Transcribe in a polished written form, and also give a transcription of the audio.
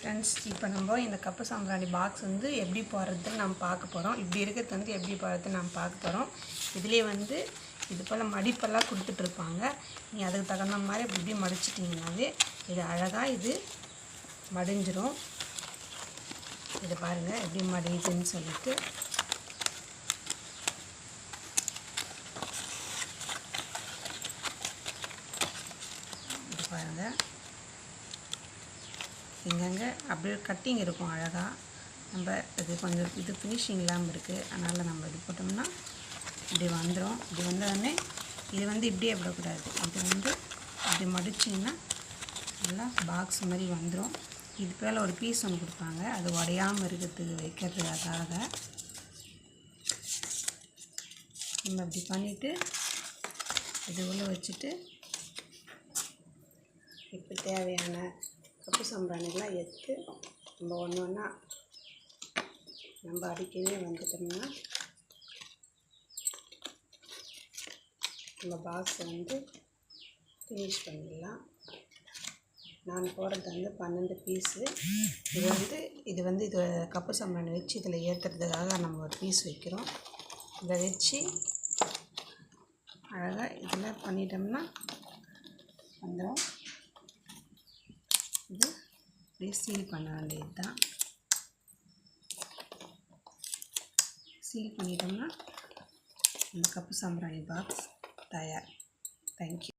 Friends, இப்போ நம்ம இந்த கப்பு சாம்பிராணி பாக்ஸ் வந்து எப்படி போடுறதுன்னு நம்ம பார்க்க போகிறோம். இப்படி இருக்கிறது வந்து எப்படி போடுறதுன்னு நம்ம பார்க்க போகிறோம். இதுலேயே வந்து இது போல் மடிப்பெல்லாம் கொடுத்துட்ருப்பாங்க. நீ அதுக்கு தகுந்த மாதிரி இப்படி மடிச்சிட்டிங்கனாவே இது அழகாக இது மடிஞ்சிரும். இது பாருங்கள் எப்படி மடியுதுன்னு சொல்லிட்டு. இது பாருங்கள், இங்கங்கே அப்படியே கட்டிங் இருக்கும் அழகாக. நம்ம இது கொஞ்சம் இது ஃபினிஷிங் இல்லாமல் இருக்குது, அதனால் நம்ம இது போட்டோம்னா இப்படி வந்துடும். இப்படி வந்தோடனே இது வந்து இப்படியே விடக்கூடாது. இது வந்து இப்படி மடிச்சிங்கன்னா நல்லா பாக்ஸ் மாதிரி வந்துடும். இது போல் ஒரு பீஸ் ஒன்று கொடுப்பாங்க, அது உடையாமல் இருக்கிறதுக்கு வைக்கிறதுக்காக. நம்ம இப்படி பண்ணிவிட்டு இது உள்ளே வச்சுட்டு இப்போ தேவையான கப்பு சாம்பிராணிலாம் எடுத்து நம்ம ஒன்று ஒன்றா நம்ம அடிக்கவே வந்துட்டோம்னா நம்ம பாக்ஸை வந்து ஃபினிஷ் பண்ணிடலாம். நான் போடுறது வந்து 12 பீஸு. இது வந்து கப்பு சாம்பிராணி வச்சு இதில் ஏற்றுறதுக்காக நம்ம ஒரு பீஸ் வைக்கிறோம். இதை வச்சு அழகாக இதில் பண்ணிட்டோம்னா வந்துடும். இது அப்படியே சீல் பண்ண வேண்டியது தான். சீல் பண்ணிட்டோம்னா இந்த கப்பு சாம்பிராணி பாக்ஸ் தயார். தேங்க்யூ.